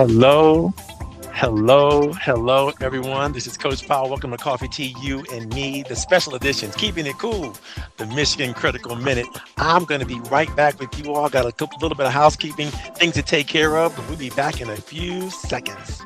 Hello, hello, everyone. This is Coach Powell. Welcome to Coffee Tea, You and Me, the special editions, keeping it cool, the Michigan Critical Minute. I'm going to be right back with you all. Got a little bit of housekeeping things to take care of, but we'll be back in a few seconds.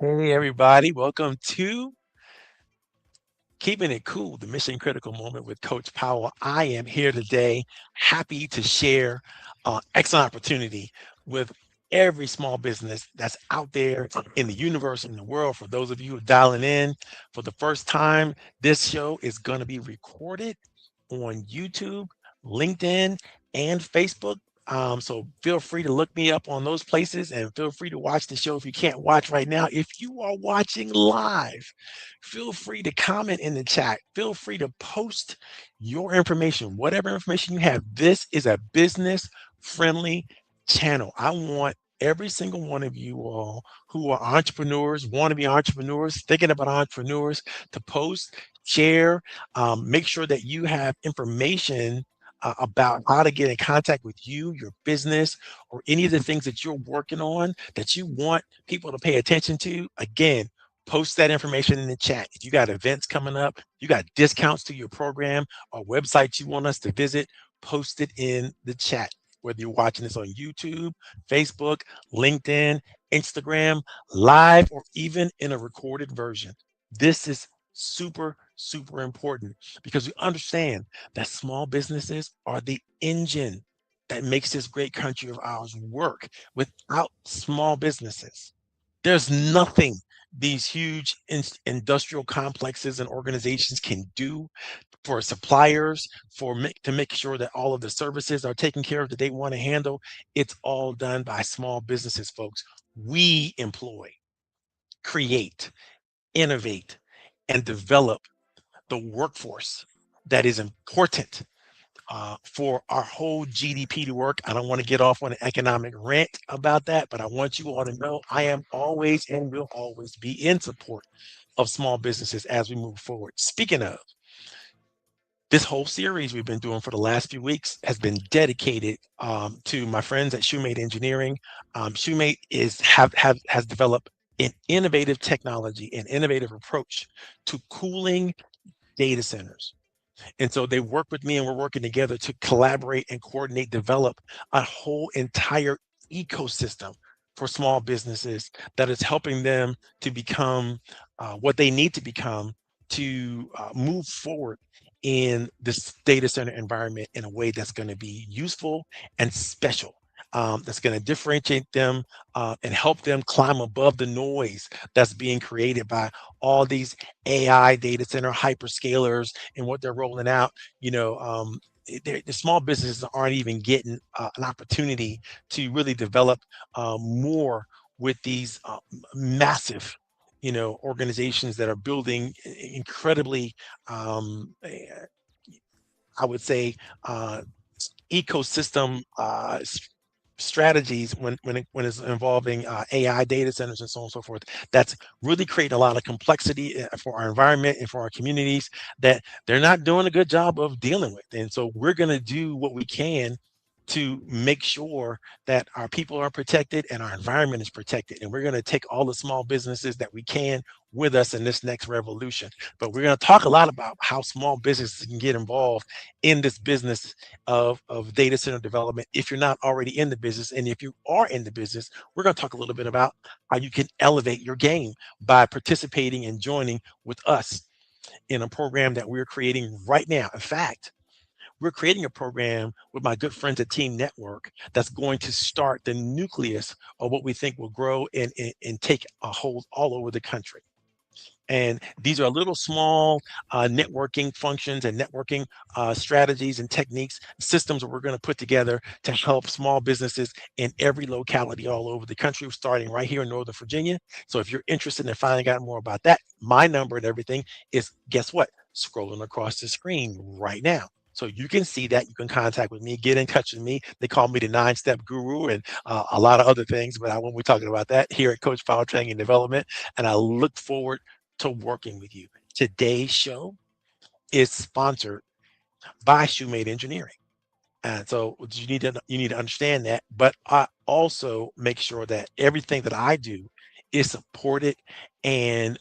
Hey, everybody. Welcome to Keeping It Cool, the Mission Critical Moment with Coach Powell. I am here today, happy to share excellent opportunity with every small business that's out there in the universe, in the world. For those of you who are dialing in for the first time, this show is going to be recorded on YouTube, LinkedIn, and Facebook. So feel free to look me up on those places and feel free to watch the show if you can't watch right now. If you are watching live, feel free to comment in the chat. Feel free to post your information, whatever information you have. This is a business friendly channel. I want every single one of you all who are entrepreneurs, want to be entrepreneurs, thinking about entrepreneurs to post, share, make sure that you have information about how to get in contact with you, your business, or any of the things that you're working on that you want people to pay attention to. Again, post that information in the chat. If you got events coming up, you got discounts to your program or websites you want us to visit, post it in the chat. Whether you're watching this on YouTube, Facebook, LinkedIn, Instagram, live, or even in a recorded version. This is super important because we understand that small businesses are the engine that makes this great country of ours work. Without small businesses, there's nothing these huge industrial complexes and organizations can do for suppliers, to make sure that all of the services are taken care of that they want to handle. It's all done by small businesses, folks. We employ, create, innovate, and develop the workforce that is important for our whole GDP to work. I don't want to get off on an economic rant about that, but I want you all to know I am always and will always be in support of small businesses as we move forward. Speaking of, this whole series we've been doing for the last few weeks has been dedicated to my friends at Shoemate Engineering. Shoemate has developed an innovative technology, an innovative approach to cooling data centers. And so they work with me and we're working together to collaborate and coordinate, develop a whole entire ecosystem for small businesses that is helping them to become what they need to become to move forward in this data center environment in a way that's going to be useful and special. That's going to differentiate them and help them climb above the noise that's being created by all these AI data center hyperscalers and what they're rolling out. You know, the small businesses aren't even getting an opportunity to really develop more with these massive, organizations that are building incredibly, I would say, ecosystem strategies when it's involving AI data centers and so on and so forth. That's really creating a lot of complexity for our environment and for our communities that they're not doing a good job of dealing with. And so we're going to do what we can to make sure that our people are protected and our environment is protected. And we're going to take all the small businesses that we can with us in this next revolution. But we're going to talk a lot about how small businesses can get involved in this business of data center development if you're not already in the business. And if you are in the business, we're going to talk a little bit about how you can elevate your game by participating and joining with us in a program that we're creating right now. In fact, we're creating a program with my good friends at Team Network that's going to start the nucleus of what we think will grow and take a hold all over the country. And these are little small networking functions and networking strategies and techniques, systems that we're going to put together to help small businesses in every locality all over the country, starting right here in Northern Virginia. So if you're interested in finding out more about that, my number and everything is, guess what? Scrolling across the screen right now. So you can see that. You can contact with me, get in touch with me. They call me the 9-step guru and a lot of other things, but I won't be talking about that here at Coach Power Training and Development. And I look forward to working with you. Today's show is sponsored by Shoemade Engineering. And so you need to understand that. But I also make sure that everything that I do is supported and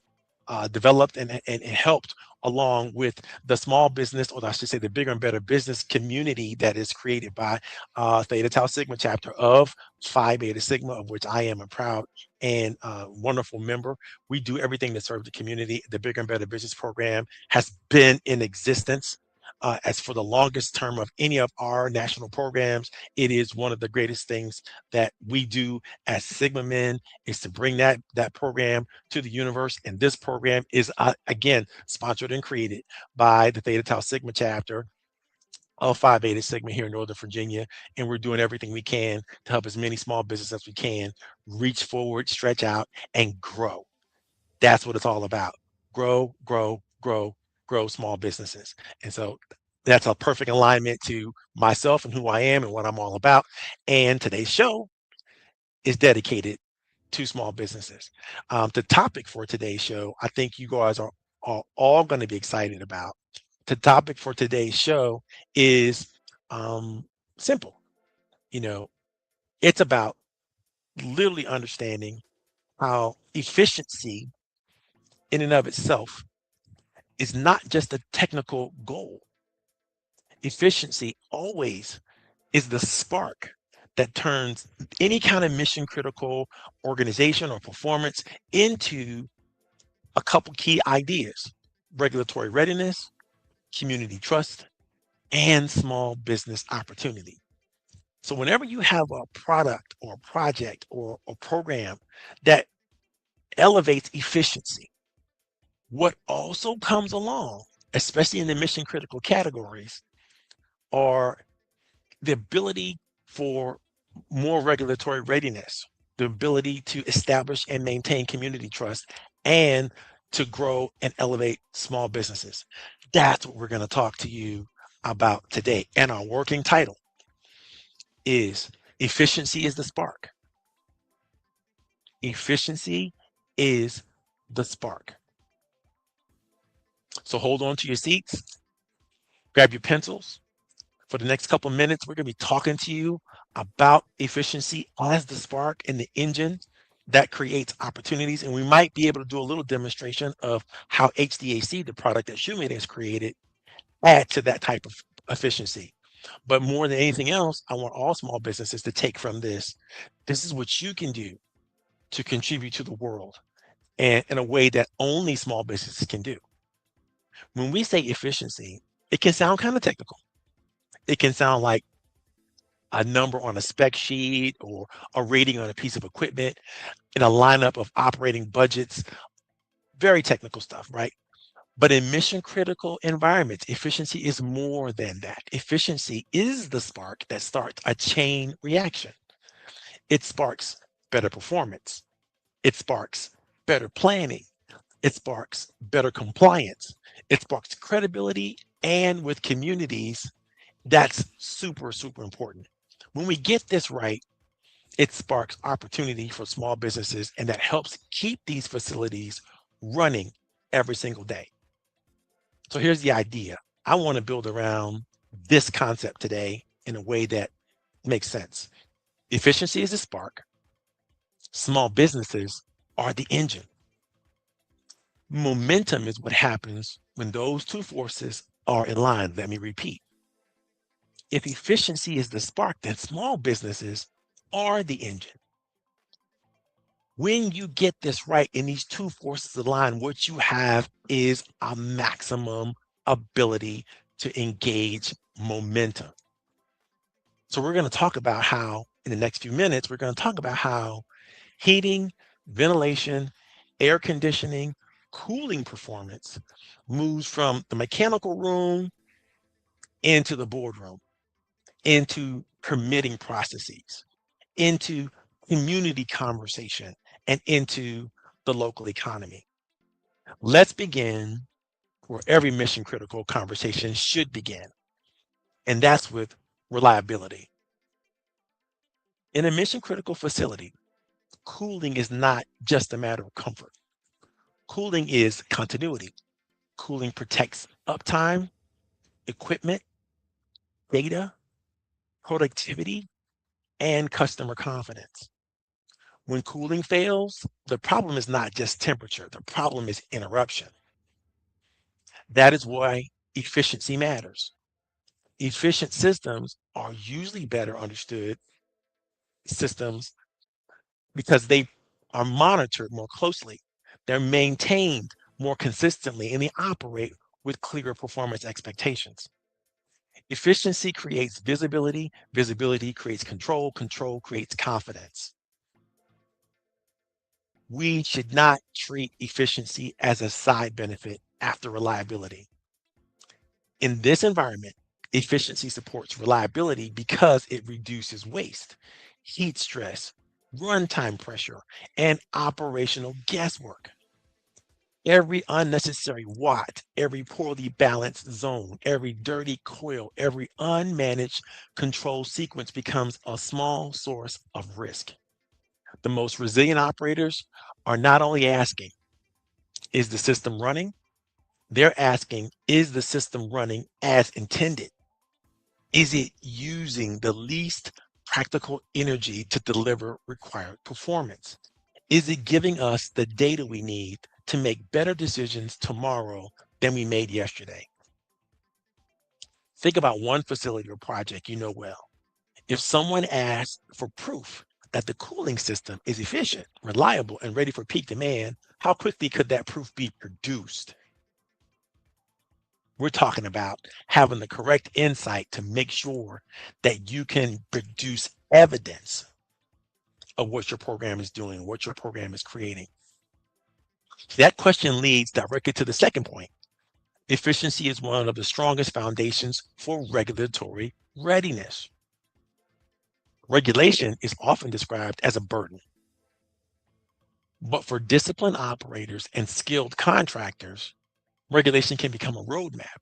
developed and helped along with the small business, or I should say the bigger and better business community that is created by Theta Tau Sigma chapter of Phi Beta Sigma, of which I am a proud and wonderful member. We do everything to serve the community. The Bigger and Better Business Program has been in existence as for the longest term of any of our national programs. It is one of the greatest things that we do as Sigma men, is to bring that program to the universe. And this program is again sponsored and created by the Theta Tau Sigma chapter of Phi Beta Sigma here in Northern Virginia. And we're doing everything we can to help as many small businesses as we can reach forward, stretch out, and grow. That's what it's all about. Grow, grow, grow, grow small businesses. And so that's a perfect alignment to myself and who I am and what I'm all about. And today's show is dedicated to small businesses. The topic for today's show, I think you guys are all going to be excited about. The topic for today's show is simple. You know, it's about literally understanding how efficiency in and of itself is not just a technical goal. Efficiency always is the spark that turns any kind of mission critical organization or performance into a couple key ideas: regulatory readiness, community trust, and small business opportunity. So whenever you have a product or a project or a program that elevates efficiency, what also comes along, especially in the mission critical categories, are the ability for more regulatory readiness, the ability to establish and maintain community trust, and to grow and elevate small businesses. That's what we're going to talk to you about today. And our working title is Efficiency is the Spark. Efficiency is the spark. So hold on to your seats, grab your pencils. For the next couple of minutes, we're going to be talking to you about efficiency as the spark and the engine that creates opportunities. And we might be able to do a little demonstration of how HDAC, the product that Shoemade has created, add to that type of efficiency. But more than anything else, I want all small businesses to take from this. This is what you can do to contribute to the world, and in a way that only small businesses can do. When we say efficiency, it can sound kind of technical. It can sound like a number on a spec sheet or a rating on a piece of equipment in a lineup of operating budgets, very technical stuff, right? But in mission critical environments, efficiency is more than that. Efficiency is the spark that starts a chain reaction. It sparks better performance. It sparks better planning. It sparks better compliance. It sparks credibility, and with communities, that's super, super important. When we get this right, it sparks opportunity for small businesses, and that helps keep these facilities running every single day. So here's the idea. I want to build around this concept today in a way that makes sense. Efficiency is the spark. Small businesses are the engine. Momentum is what happens when those two forces are aligned. Let me repeat. If efficiency is the spark, then small businesses are the engine. When you get this right and these two forces align, what you have is a maximum ability to engage momentum. So we're going to talk about how, in the next few minutes, we're going to talk about how heating, ventilation, air conditioning, cooling performance moves from the mechanical room into the boardroom, into permitting processes, into community conversation, and into the local economy. Let's begin where every mission critical conversation should begin, and that's with reliability. In a mission critical facility, cooling is not just a matter of comfort. Cooling is continuity. Cooling protects uptime, equipment, data, productivity, and customer confidence. When cooling fails, the problem is not just temperature, the problem is interruption. That is why efficiency matters. Efficient systems are usually better understood systems because they are monitored more closely. They're maintained more consistently and they operate with clearer performance expectations. Efficiency creates visibility, visibility creates control, control creates confidence. We should not treat efficiency as a side benefit after reliability. In this environment, efficiency supports reliability because it reduces waste, heat stress, runtime pressure, and operational guesswork. Every unnecessary watt, every poorly balanced zone, every dirty coil, every unmanaged control sequence becomes a small source of risk. The most resilient operators are not only asking, is the system running? They're asking, is the system running as intended? Is it using the least practical energy to deliver required performance? Is it giving us the data we need to make better decisions tomorrow than we made yesterday? Think about one facility or project you know well. If someone asks for proof that the cooling system is efficient, reliable, and ready for peak demand, how quickly could that proof be produced? We're talking about having the correct insight to make sure that you can produce evidence of what your program is doing, what your program is creating. That question leads directly to the second point. Efficiency is one of the strongest foundations for regulatory readiness. Regulation is often described as a burden, but for disciplined operators and skilled contractors, regulation can become a roadmap.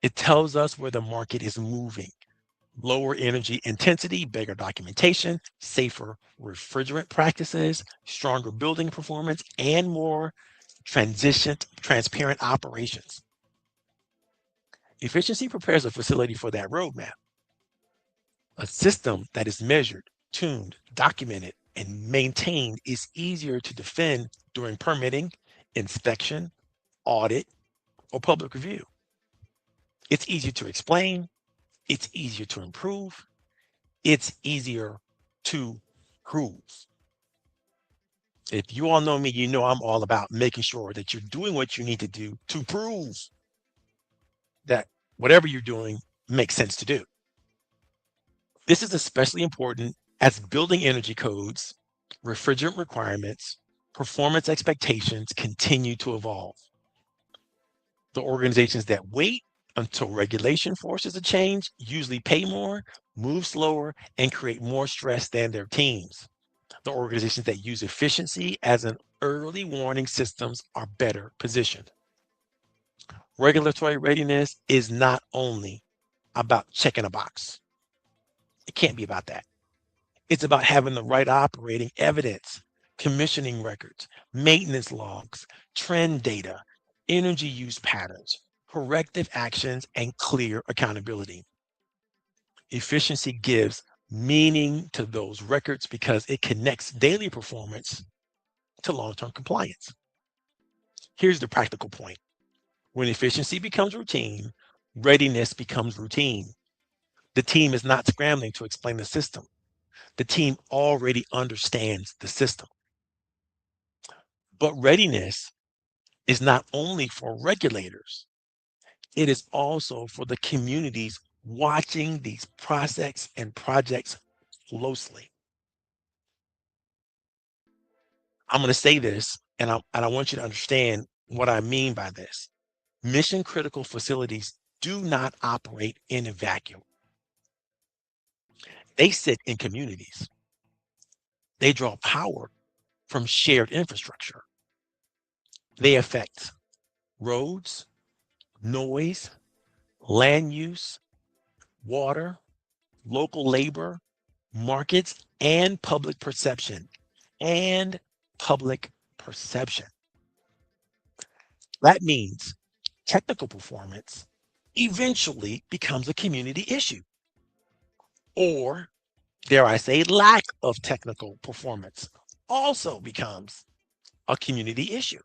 It tells us where the market is moving. Lower energy intensity, bigger documentation, safer refrigerant practices, stronger building performance, and more transparent operations. Efficiency prepares a facility for that roadmap. A system that is measured, tuned, documented, and maintained is easier to defend during permitting, inspection, audit, or public review. It's easier to explain, it's easier to improve, it's easier to prove. If you all know me, you know I'm all about making sure that you're doing what you need to do to prove that whatever you're doing makes sense to do. This is especially important as building energy codes, refrigerant requirements, performance expectations continue to evolve. The organizations that wait until regulation forces a change usually pay more, move slower, and create more stress than their teams. The organizations that use efficiency as an early warning systems are better positioned. Regulatory readiness is not only about checking a box. It can't be about that. It's about having the right operating evidence, commissioning records, maintenance logs, trend data, energy use patterns, corrective actions, and clear accountability. Efficiency gives meaning to those records because it connects daily performance to long-term compliance. Here's the practical point. When efficiency becomes routine, readiness becomes routine. The team is not scrambling to explain the system. The team already understands the system. But readiness is not only for regulators, it is also for the communities watching these process and projects closely. I'm going to say this, and I want you to understand what I mean by this. Mission critical facilities do not operate in a vacuum. They sit in communities. They draw power from shared infrastructure. They affect roads, noise, land use, water, local labor, markets, and public perception. And public perception. That means technical performance eventually becomes a community issue, or dare I say, lack of technical performance also becomes a community issue.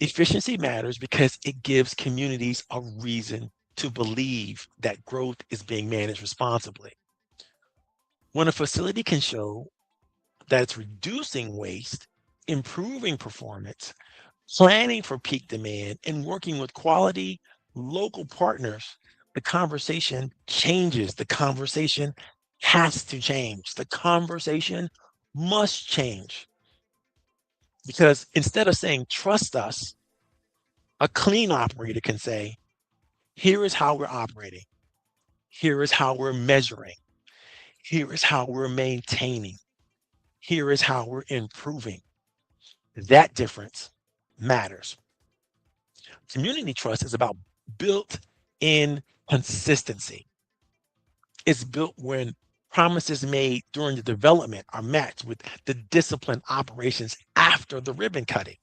Efficiency matters because it gives communities a reason to believe that growth is being managed responsibly. When a facility can show that it's reducing waste, improving performance, planning for peak demand, and working with quality local partners, the conversation changes. The conversation has to change. The conversation must change. Because instead of saying, trust us, a clean operator can say, here is how we're operating. Here is how we're measuring. Here is how we're maintaining. Here is how we're improving. That difference matters. Community trust is about built in consistency. It's built when promises made during the development are matched with the disciplined operations after the ribbon cutting.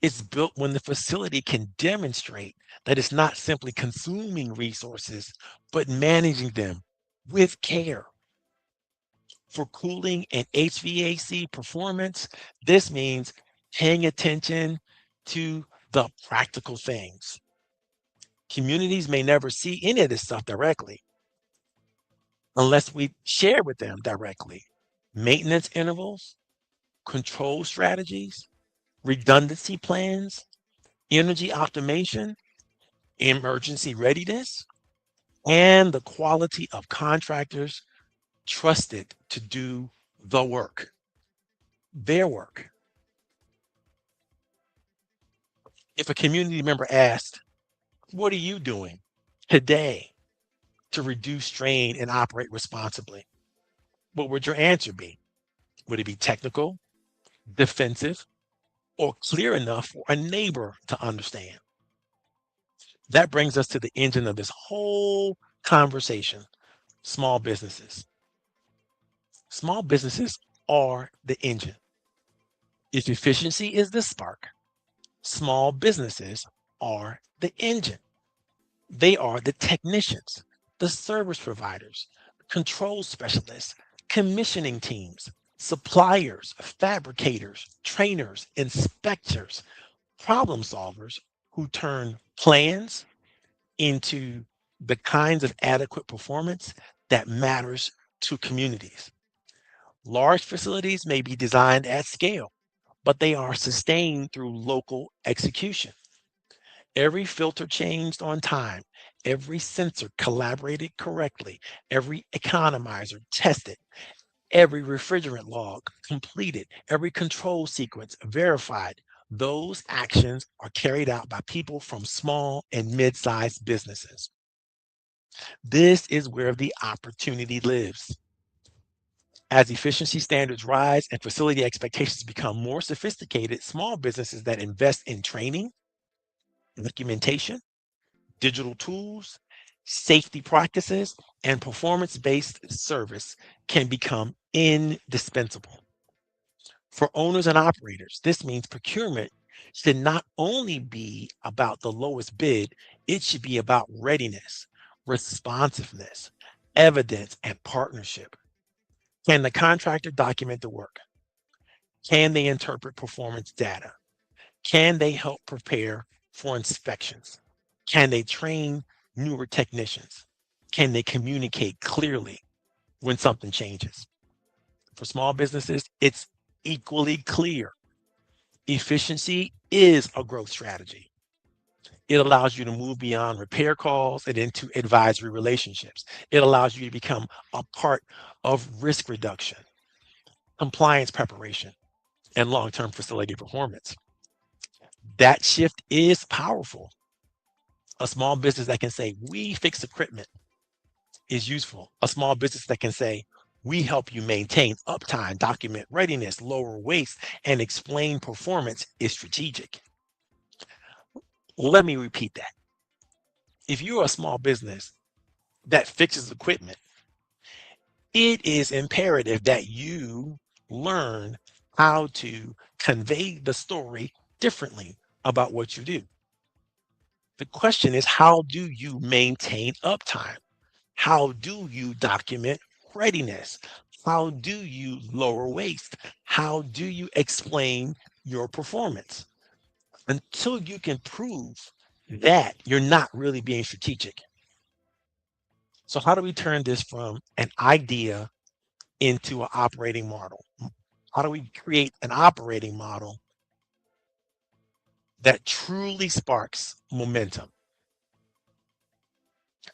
It's built when the facility can demonstrate that it's not simply consuming resources, but managing them with care. For cooling and HVAC performance, this means paying attention to the practical things. Communities may never see any of this stuff directly unless we share with them directly. Maintenance intervals, control strategies, redundancy plans, energy optimization, emergency readiness, and the quality of contractors trusted to do the work, their work. If a community member asked, what are you doing today to reduce strain and operate responsibly? What would your answer be? Would it be technical, defensive, or clear enough for a neighbor to understand? That brings us to the engine of this whole conversation, small businesses. Small businesses are the engine. If efficiency is the spark, small businesses are the engine. They are the technicians, the service providers, control specialists, commissioning teams, suppliers, fabricators, trainers, inspectors, problem solvers who turn plans into the kinds of adequate performance that matters to communities. Large facilities may be designed at scale, but they are sustained through local execution. Every filter changed on time, every sensor collaborated correctly, every economizer tested, every refrigerant log completed, every control sequence verified. Those actions are carried out by people from small and mid-sized businesses. This is where the opportunity lives. As efficiency standards rise and facility expectations become more sophisticated, small businesses that invest in training, documentation, digital tools, safety practices, and performance-based service can become indispensable. For owners and operators, this means procurement should not only be about the lowest bid, it should be about readiness, responsiveness, evidence, and partnership. Can the contractor document the work? Can they interpret performance data? Can they help prepare for inspections? Can they train newer technicians? Can they communicate clearly when something changes? For small businesses, it's equally clear. Efficiency is a growth strategy. It allows you to move beyond repair calls and into advisory relationships. It allows you to become a part of risk reduction, compliance preparation, and long-term facility performance. That shift is powerful. A small business that can say, we fix equipment is useful. A small business that can say, we help you maintain uptime, document readiness, lower waste, and explain performance is strategic. Let me repeat that. If you're a small business that fixes equipment, it is imperative that you learn how to convey the story differently about what you do. The question is, how do you maintain uptime? How do you document readiness? How do you lower waste? How do you explain your performance? Until you can prove that, you're not really being strategic. So how do we turn this from an idea into an operating model? How do we create an operating model that truly sparks momentum?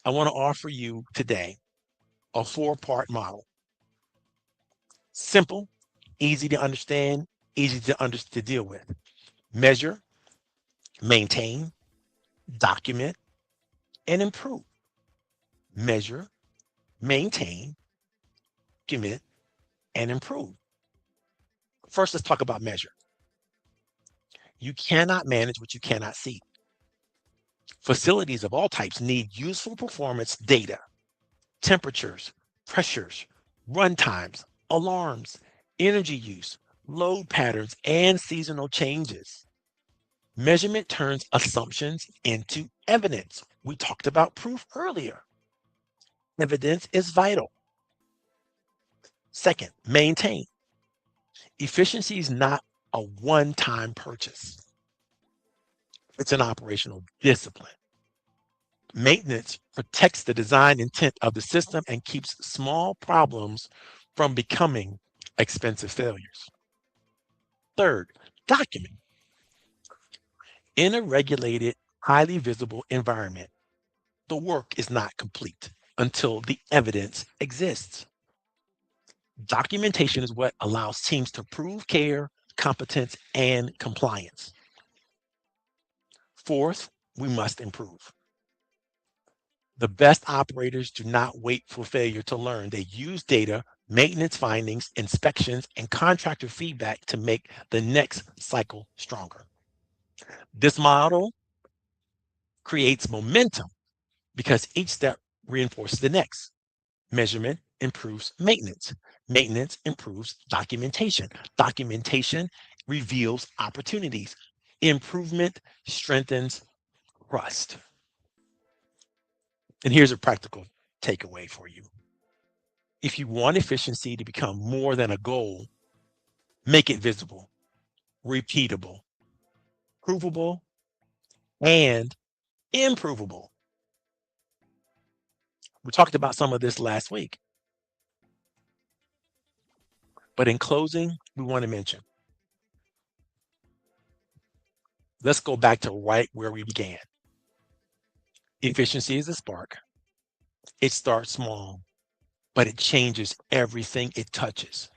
I want to offer you today a 4-part model. Simple, easy to understand, easy to deal with. Measure, maintain, document, and improve. Measure, maintain, document, and improve. First, let's talk about measure. You cannot manage what you cannot see. Facilities of all types need useful performance data, temperatures, pressures, run times, alarms, energy use, load patterns, and seasonal changes. Measurement turns assumptions into evidence. We talked about proof earlier. Evidence is vital. Second, maintain. Efficiency is not a one-time purchase. It's an operational discipline. Maintenance protects the design intent of the system and keeps small problems from becoming expensive failures. Third, document. In a regulated, highly visible environment, the work is not complete until the evidence exists. Documentation is what allows teams to prove care, competence, and compliance. Fourth, we must improve. The best operators do not wait for failure to learn. They use data, maintenance findings, inspections, and contractor feedback to make the next cycle stronger. This model creates momentum because each step reinforces the next. Measurement improves maintenance. Maintenance improves documentation. Documentation reveals opportunities. Improvement strengthens trust. And here's a practical takeaway for you. If you want efficiency to become more than a goal, make it visible, repeatable, provable, and improvable. We talked about some of this last week. But in closing, we want to mention, let's go back to right where we began. Efficiency is a spark. It starts small, but it changes everything it touches.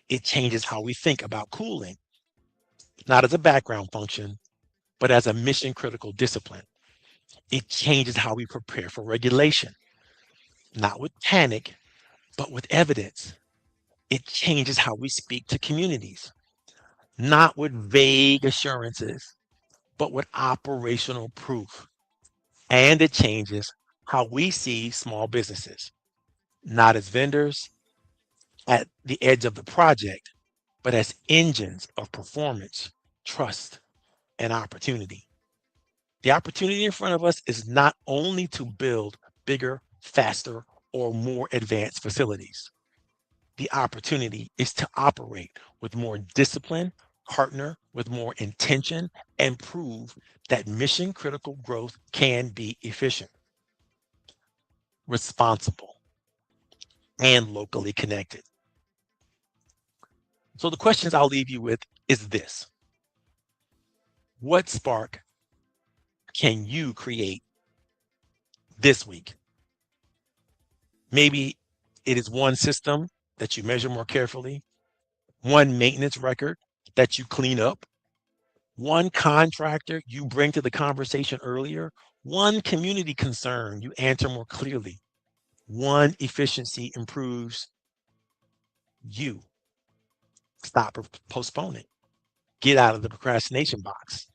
It changes how we think about cooling, not as a background function, but as a mission critical discipline. It changes how we prepare for regulation, not with panic, but with evidence. It changes how we speak to communities, not with vague assurances, but with operational proof. And it changes how we see small businesses, not as vendors at the edge of the project, but as engines of performance, trust, and opportunity. The opportunity in front of us is not only to build bigger, faster, or more advanced facilities. The opportunity is to operate with more discipline, partner with more intention, and prove that mission critical growth can be efficient, responsible, and locally connected. So the questions I'll leave you with is this: what spark can you create this week? Maybe it is one system that you measure more carefully, one maintenance record that you clean up, one contractor you bring to the conversation earlier, one community concern you answer more clearly, one efficiency improves you. Stop postponing. Get out of the procrastination box.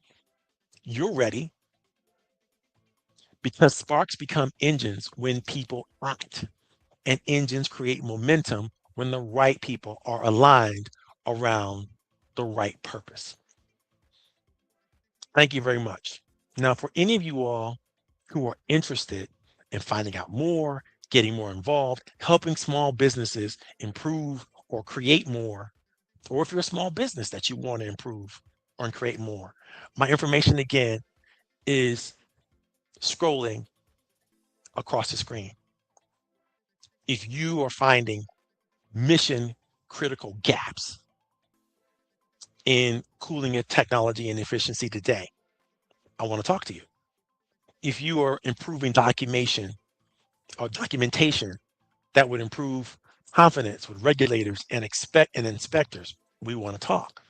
You're ready because sparks become engines when people act, and engines create momentum when the right people are aligned around the right purpose. Thank you very much. Now, for any of you all who are interested in finding out more, getting more involved, helping small businesses improve or create more, or if you're a small business that you want to improve or create more, my information again is scrolling across the screen. If you are finding mission critical gaps in cooling and technology and efficiency today, I want to talk to you. If you are improving documentation that would improve confidence with regulators and inspectors, we want to talk.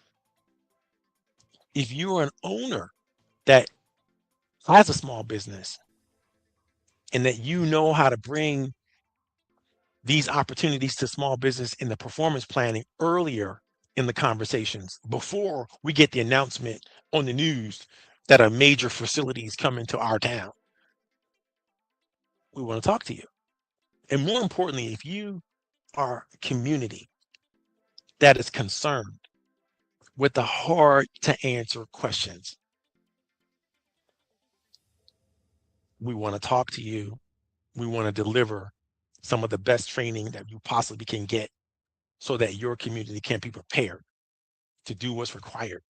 If you're an owner that has a small business and that you know how to bring these opportunities to small business in the performance planning earlier in the conversations before we get the announcement on the news that a major facility is coming to our town, we want to talk to you. And more importantly, if you are a community that is concerned with the hard to answer questions, we want to talk to you. We want to deliver some of the best training that you possibly can get so that your community can be prepared to do what's required.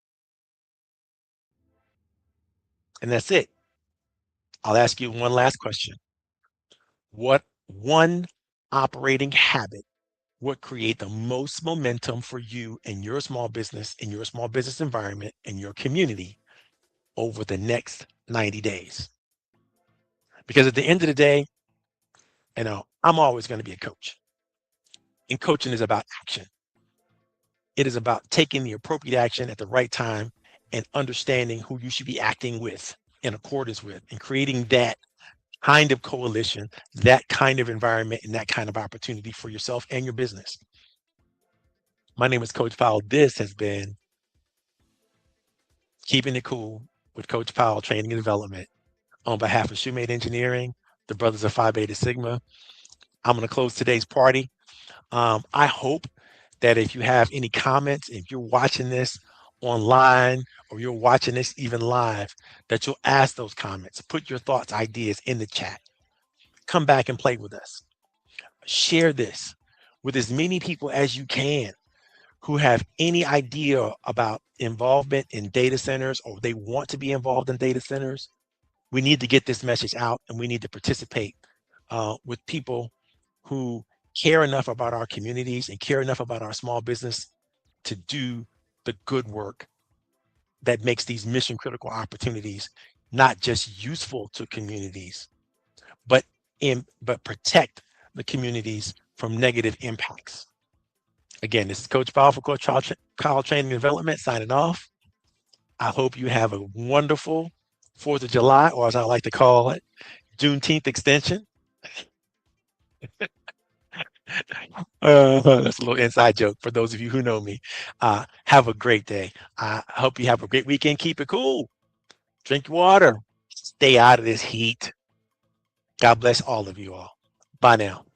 And that's it. I'll ask you one last question. What one operating habit would create the most momentum for you and your small business, in your small business environment, and your community over the next 90 days? Because at the end of the day, I'm always going to be a coach. And coaching is about action. It is about taking the appropriate action at the right time and understanding who you should be acting with, in accordance with, and creating that kind of coalition, that kind of environment, and that kind of opportunity for yourself and your business. My name is Coach Powell. This has been Keeping It Cool with Coach Powell Training and Development. On behalf of Shoemate Engineering, the Brothers of Phi Beta Sigma, I'm going to close today's party. I hope that if you have any comments, if you're watching this online or you're watching this even live, that you'll ask those comments, put your thoughts, ideas in the chat. Come back and play with us. Share this with as many people as you can who have any idea about involvement in data centers or they want to be involved in data centers. We need to get this message out, and we need to participate with people who care enough about our communities and care enough about our small business to do the good work that makes these mission critical opportunities not just useful to communities, but protect the communities from negative impacts. Again, this is Coach Powell for Coach Powell Training and Development signing off. I hope you have a wonderful 4th of July, or as I like to call it, Juneteenth extension. That's a little inside joke for those of you who know me. Have a great day. I hope you have a great weekend. Keep it cool. Drink water. Stay out of this heat. God bless all of you all. Bye now.